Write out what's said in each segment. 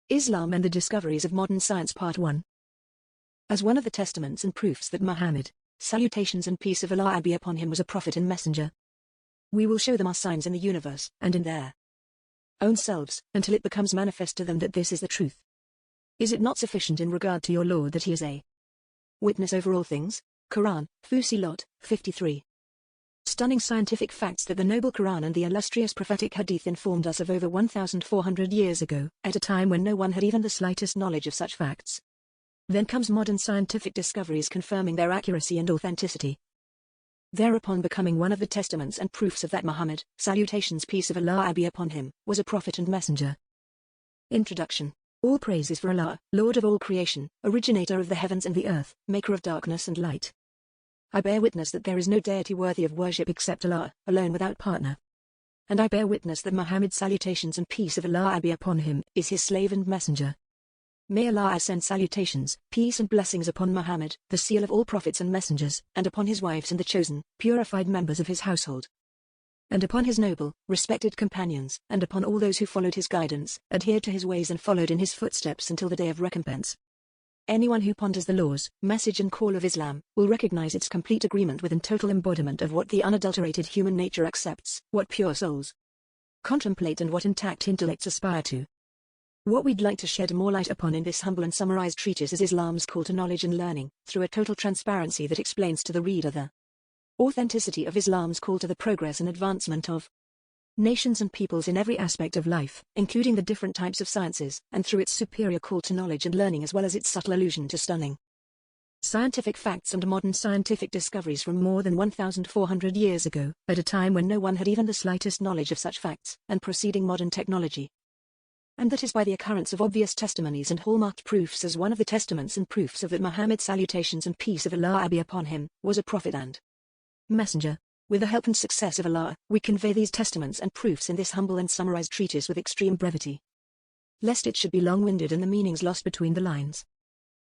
Islam and the Discoveries of Modern Science Part 1. As one of the testaments and proofs that Muhammad, salutations and peace of Allah be upon him, was a prophet and messenger, we will show them our signs in the universe and in their own selves, until it becomes manifest to them that this is the truth. Is it not sufficient in regard to your Lord that he is a witness over all things? Qur'an, Fusilat, 53. Stunning scientific facts that the noble Qur'an and the illustrious prophetic hadith informed us of over 1,400 years ago, at a time when no one had even the slightest knowledge of such facts. Then comes modern scientific discoveries confirming their accuracy and authenticity, thereupon becoming one of the testaments and proofs of that Muhammad, salutations peace of Allah be upon him, was a prophet and messenger. Introduction. All praise is for Allah, Lord of all creation, originator of the heavens and the earth, maker of darkness and light. I bear witness that there is no deity worthy of worship except Allah, alone without partner. And I bear witness that Muhammad, salutations and peace of Allah be upon him, is his slave and messenger. May Allah send salutations, peace and blessings upon Muhammad, the seal of all prophets and messengers, and upon his wives and the chosen, purified members of his household, and upon his noble, respected companions, and upon all those who followed his guidance, adhered to his ways and followed in his footsteps until the day of recompense. Anyone who ponders the laws, message and call of Islam, will recognize its complete agreement with and total embodiment of what the unadulterated human nature accepts, what pure souls contemplate and what intact intellects aspire to. What we'd like to shed more light upon in this humble and summarized treatise is Islam's call to knowledge and learning, through a total transparency that explains to the reader the authenticity of Islam's call to the progress and advancement of nations and peoples in every aspect of life, including the different types of sciences, and through its superior call to knowledge and learning as well as its subtle allusion to stunning scientific facts and modern scientific discoveries from more than 1,400 years ago, at a time when no one had even the slightest knowledge of such facts, and preceding modern technology. And that is by the occurrence of obvious testimonies and hallmarked proofs as one of the testaments and proofs of that Muhammad, salutations and peace of Allah be upon him, was a prophet and messenger. With the help and success of Allah, we convey these testaments and proofs in this humble and summarized treatise with extreme brevity, lest it should be long-winded and the meanings lost between the lines.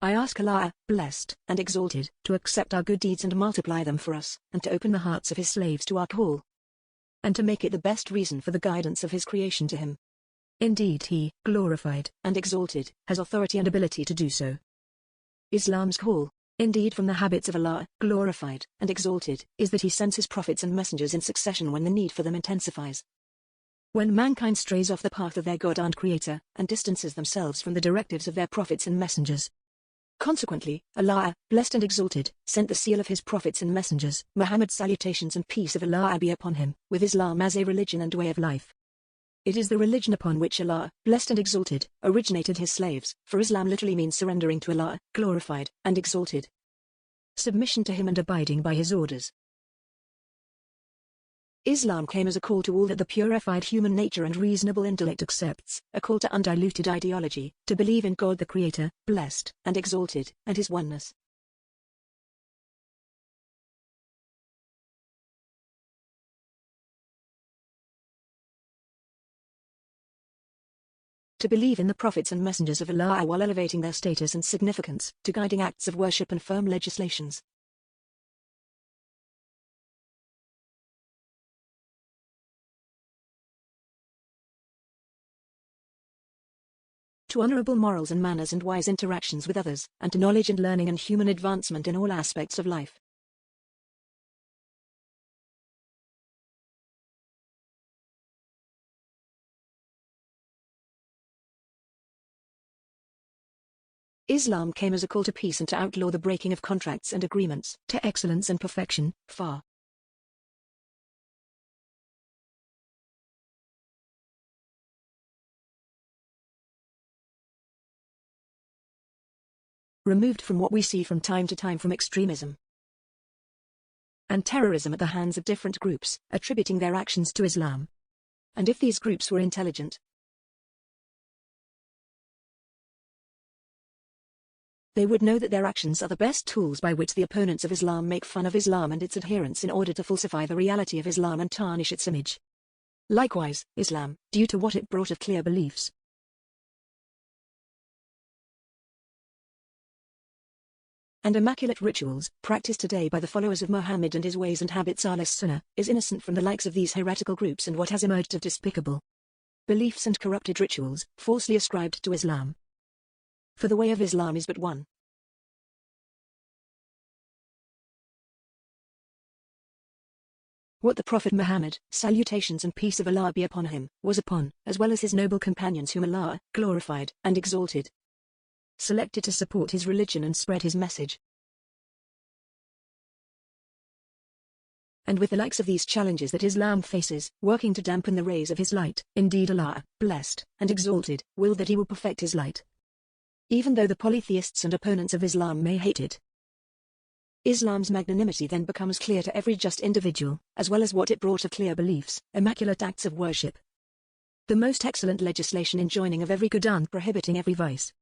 I ask Allah, blessed and exalted, to accept our good deeds and multiply them for us, and to open the hearts of his slaves to our call, and to make it the best reason for the guidance of his creation to him. Indeed he, glorified and exalted, has authority and ability to do so. Islam's call, indeed from the habits of Allah, glorified and exalted, is that he sends his prophets and messengers in succession when the need for them intensifies. When mankind strays off the path of their God and Creator, and distances themselves from the directives of their prophets and messengers. Consequently, Allah, blessed and exalted, sent the seal of his prophets and messengers, Muhammad, salutations and peace of Allah be upon him, with Islam as a religion and way of life. It is the religion upon which Allah, blessed and exalted, originated his slaves, for Islam literally means surrendering to Allah, glorified and exalted, submission to him and abiding by his orders. Islam came as a call to all that the purified human nature and reasonable intellect accepts, a call to undiluted ideology, to believe in God the Creator, blessed and exalted, and his oneness. To believe in the prophets and messengers of Allah while elevating their status and significance, to guiding acts of worship and firm legislations. To honorable morals and manners and wise interactions with others, and to knowledge and learning and human advancement in all aspects of life. Islam came as a call to peace and to outlaw the breaking of contracts and agreements, to excellence and perfection, far removed from what we see from time to time from extremism and terrorism at the hands of different groups, attributing their actions to Islam. And if these groups were intelligent, they would know that their actions are the best tools by which the opponents of Islam make fun of Islam and its adherents in order to falsify the reality of Islam and tarnish its image. Likewise, Islam, due to what it brought of clear beliefs and immaculate rituals, practiced today by the followers of Muhammad and his ways and habits alias Sunnah, is innocent from the likes of these heretical groups and what has emerged of despicable beliefs and corrupted rituals, falsely ascribed to Islam. For the way of Islam is but one. What the Prophet Muhammad, salutations and peace of Allah be upon him, was upon, as well as his noble companions whom Allah, glorified and exalted, selected to support his religion and spread his message. And with the likes of these challenges that Islam faces, working to dampen the rays of his light, indeed Allah, blessed and exalted, willed that he will perfect his light. Even though the polytheists and opponents of Islam may hate it. Islam's magnanimity then becomes clear to every just individual, as well as what it brought of clear beliefs, immaculate acts of worship. The most excellent legislation enjoining of every good and prohibiting every vice.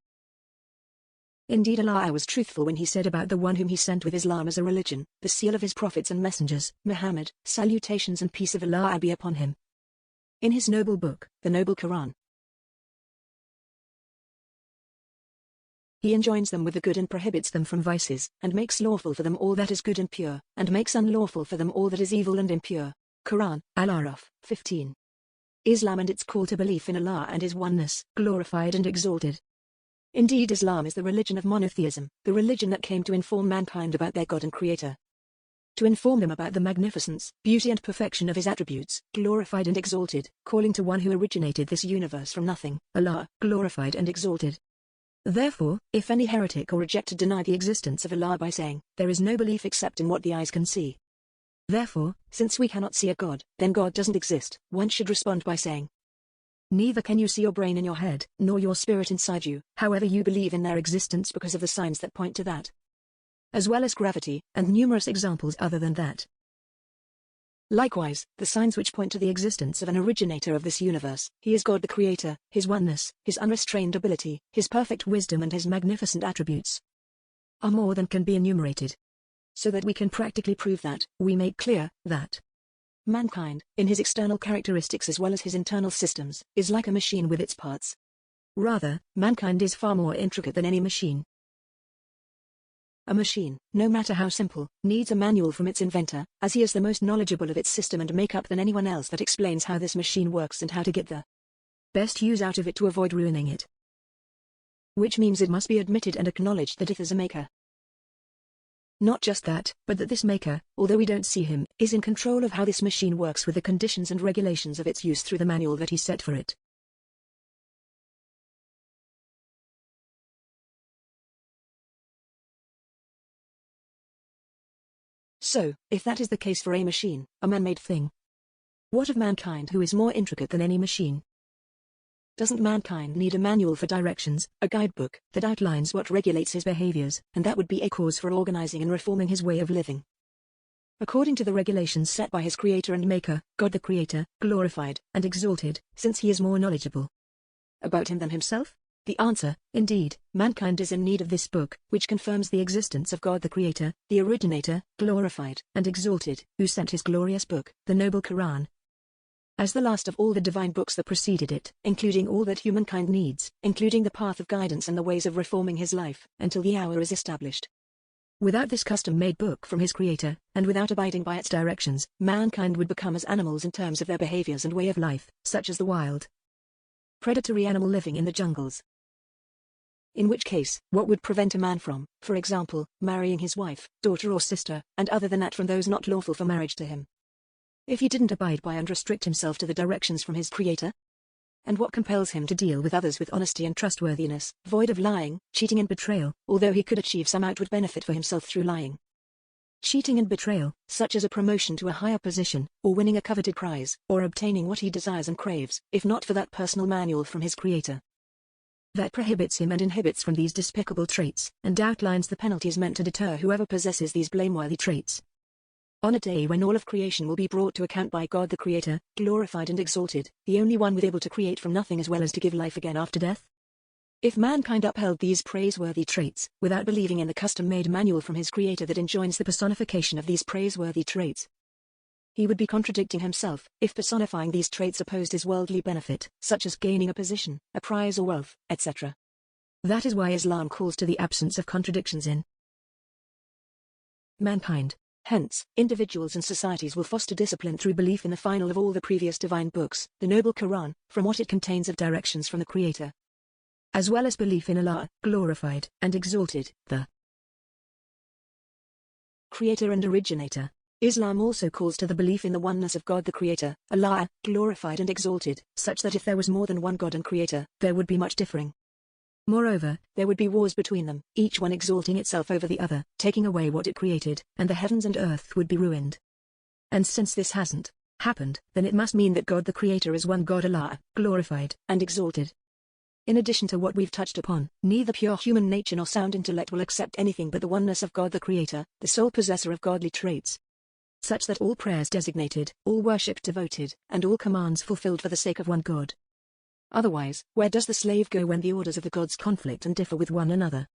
Indeed Allah was truthful when he said about the one whom he sent with Islam as a religion, the seal of his prophets and messengers, Muhammad, salutations and peace of Allah be upon him. In his noble book, the noble Qur'an, he enjoins them with the good and prohibits them from vices, and makes lawful for them all that is good and pure, and makes unlawful for them all that is evil and impure. Qur'an, Al-Araf, 15. Islam and its call to belief in Allah and his oneness, glorified and exalted. Indeed Islam is the religion of monotheism, the religion that came to inform mankind about their God and Creator. To inform them about the magnificence, beauty and perfection of his attributes, glorified and exalted, calling to one who originated this universe from nothing, Allah, glorified and exalted. Therefore, if any heretic or rejecter deny the existence of Allah by saying, there is no belief except in what the eyes can see. Therefore, since we cannot see a God, then God doesn't exist, one should respond by saying, neither can you see your brain in your head, nor your spirit inside you, however you believe in their existence because of the signs that point to that, as well as gravity, and numerous examples other than that. Likewise, the signs which point to the existence of an originator of this universe, he is God the Creator, his oneness, his unrestrained ability, his perfect wisdom and his magnificent attributes, are more than can be enumerated. So that we can practically prove that, we make clear, that mankind, in his external characteristics as well as his internal systems, is like a machine with its parts. Rather, mankind is far more intricate than any machine. A machine, no matter how simple, needs a manual from its inventor, as he is the most knowledgeable of its system and makeup than anyone else that explains how this machine works and how to get the best use out of it to avoid ruining it. Which means it must be admitted and acknowledged that it is a maker. Not just that, but that this maker, although we don't see him, is in control of how this machine works with the conditions and regulations of its use through the manual that he set for it. So, if that is the case for a machine, a man-made thing, what of mankind who is more intricate than any machine? Doesn't mankind need a manual for directions, a guidebook, that outlines what regulates his behaviors, and that would be a cause for organizing and reforming his way of living, according to the regulations set by his Creator and Maker, God the Creator, glorified and exalted, since he is more knowledgeable about him than himself? The answer, indeed, mankind is in need of this book, which confirms the existence of God the Creator, the Originator, glorified and exalted, who sent his glorious book, the noble Qur'an, as the last of all the divine books that preceded it, including all that humankind needs, including the path of guidance and the ways of reforming his life, until the hour is established. Without this custom-made book from his Creator, and without abiding by its directions, mankind would become as animals in terms of their behaviors and way of life, such as the wild, predatory animal living in the jungles. In which case, what would prevent a man from, for example, marrying his wife, daughter or sister, and other than that from those not lawful for marriage to him, if he didn't abide by and restrict himself to the directions from his Creator? And what compels him to deal with others with honesty and trustworthiness, void of lying, cheating and betrayal, although he could achieve some outward benefit for himself through lying, cheating and betrayal, such as a promotion to a higher position, or winning a coveted prize, or obtaining what he desires and craves, if not for that personal manual from his Creator that prohibits him and inhibits from these despicable traits, and outlines the penalties meant to deter whoever possesses these blameworthy traits. On a day when all of creation will be brought to account by God the Creator, glorified and exalted, the only one with able to create from nothing as well as to give life again after death. If mankind upheld these praiseworthy traits, without believing in the custom-made manual from his Creator that enjoins the personification of these praiseworthy traits, he would be contradicting himself, if personifying these traits opposed his worldly benefit, such as gaining a position, a prize or wealth, etc. That is why Islam calls to the absence of contradictions in mankind. Hence, individuals and societies will foster discipline through belief in the final of all the previous divine books, the noble Qur'an, from what it contains of directions from the Creator, as well as belief in Allah, glorified and exalted, the Creator and Originator. Islam also calls to the belief in the oneness of God the Creator, Allah, glorified and exalted, such that if there was more than one God and Creator, there would be much differing. Moreover, there would be wars between them, each one exalting itself over the other, taking away what it created, and the heavens and earth would be ruined. And since this hasn't happened, then it must mean that God the Creator is one God, Allah, glorified and exalted. In addition to what we've touched upon, neither pure human nature nor sound intellect will accept anything but the oneness of God the Creator, the sole possessor of godly traits, such that all prayers designated, all worship devoted, and all commands fulfilled for the sake of one God. Otherwise, where does the slave go when the orders of the gods conflict and differ with one another?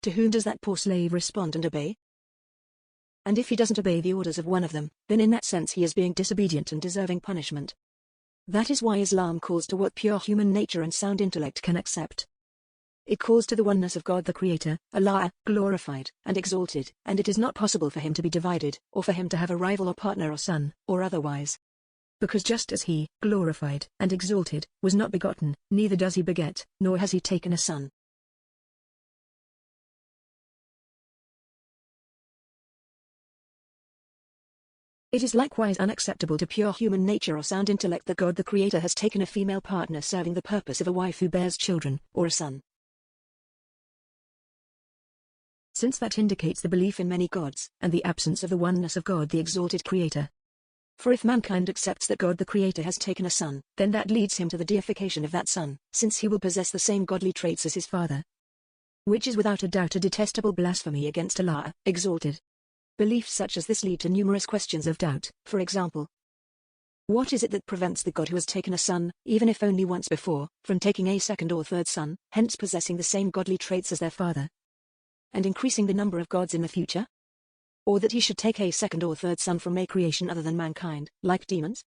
To whom does that poor slave respond and obey? And if he doesn't obey the orders of one of them, then in that sense he is being disobedient and deserving punishment. That is why Islam calls to what pure human nature and sound intellect can accept. It calls to the oneness of God the Creator, Allah, glorified and exalted, and it is not possible for him to be divided, or for him to have a rival or partner or son, or otherwise. Because just as he, glorified and exalted, was not begotten, neither does he beget, nor has he taken a son. It is likewise unacceptable to pure human nature or sound intellect that God the Creator has taken a female partner serving the purpose of a wife who bears children, or a son, since that indicates the belief in many gods, and the absence of the oneness of God the exalted Creator. For if mankind accepts that God the Creator has taken a son, then that leads him to the deification of that son, since he will possess the same godly traits as his father, which is without a doubt a detestable blasphemy against Allah, exalted. Beliefs such as this lead to numerous questions of doubt. For example, what is it that prevents the God who has taken a son, even if only once before, from taking a second or third son, hence possessing the same godly traits as their father, and increasing the number of gods in the future? Or that he should take a second or third son from a creation other than mankind, like demons?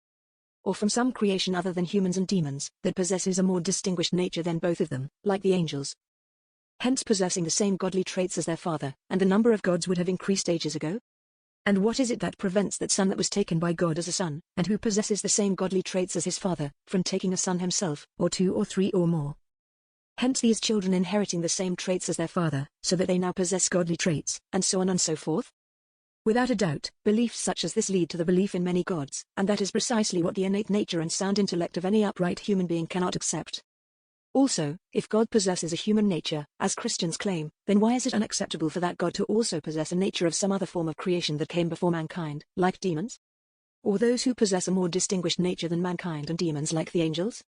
Or from some creation other than humans and demons, that possesses a more distinguished nature than both of them, like the angels, hence possessing the same godly traits as their father, and the number of gods would have increased ages ago? And what is it that prevents that son that was taken by God as a son, and who possesses the same godly traits as his father, from taking a son himself, or two or three or more? Hence these children inheriting the same traits as their father, so that they now possess godly traits, and so on and so forth? Without a doubt, beliefs such as this lead to the belief in many gods, and that is precisely what the innate nature and sound intellect of any upright human being cannot accept. Also, if God possesses a human nature, as Christians claim, then why is it unacceptable for that God to also possess a nature of some other form of creation that came before mankind, like demons? Or those who possess a more distinguished nature than mankind and demons like the angels?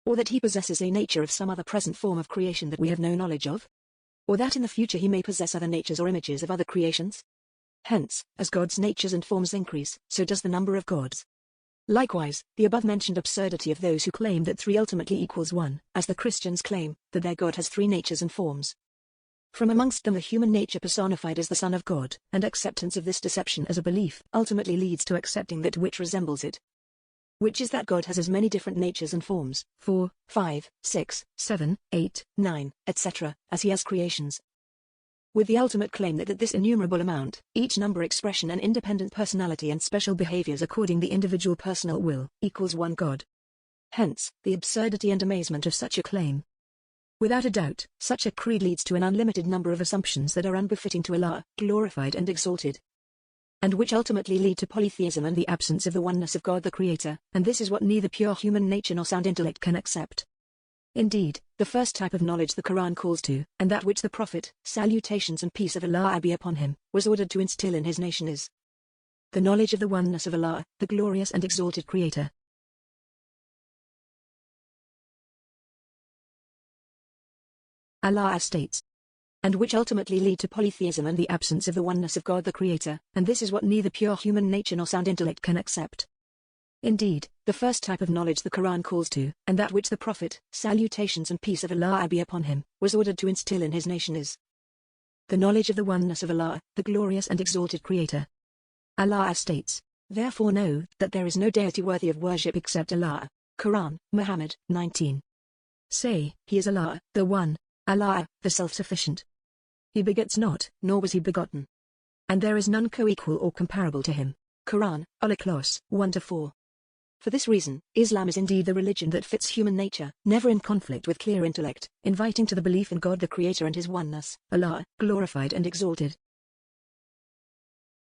Or that he possesses a nature of some other present form of creation that we have no knowledge of? Or that in the future he may possess other natures or images of other creations? Hence, as God's natures and forms increase, so does the number of gods. Likewise, the above-mentioned absurdity of those who claim that 3 ultimately equals 1, as the Christians claim, that their God has 3 natures and forms. From amongst them the human nature personified as the Son of God, and acceptance of this deception as a belief, ultimately leads to accepting that which resembles it, which is that God has as many different natures and forms, 4, 5, 6, 7, 8, 9, etc., as he has creations, with the ultimate claim that this innumerable amount, each number expression and independent personality and special behaviors according the individual personal will, equals one God. Hence, the absurdity and amazement of such a claim. Without a doubt, such a creed leads to an unlimited number of assumptions that are unbefitting to Allah, glorified and exalted, and which ultimately lead to polytheism and the absence of the oneness of God the Creator, and this is what neither pure human nature nor sound intellect can accept. Indeed, the first type of knowledge the Qur'an calls to, and that which the Prophet, salutations and peace of Allah be upon him, was ordered to instill in his nation is the knowledge of the oneness of Allah, the glorious and exalted Creator. Allah states, and which ultimately lead to polytheism and the absence of the oneness of God the Creator, and this is what neither pure human nature nor sound intellect can accept. Indeed, the first type of knowledge the Qur'an calls to, and that which the Prophet, salutations and peace of Allah be upon him, was ordered to instill in his nation is the knowledge of the oneness of Allah, the glorious and exalted Creator. Allah states, therefore know that there is no deity worthy of worship except Allah. Qur'an, Muhammad, 19. Say, He is Allah, the One, Allah, the Self-Sufficient. He begets not, nor was He begotten. and there is none co-equal or comparable to him. Qur'an, Al-Ikhlas 1-4. For this reason, Islam is indeed the religion that fits human nature, never in conflict with clear intellect, inviting to the belief in God the Creator and His oneness, Allah, glorified and exalted,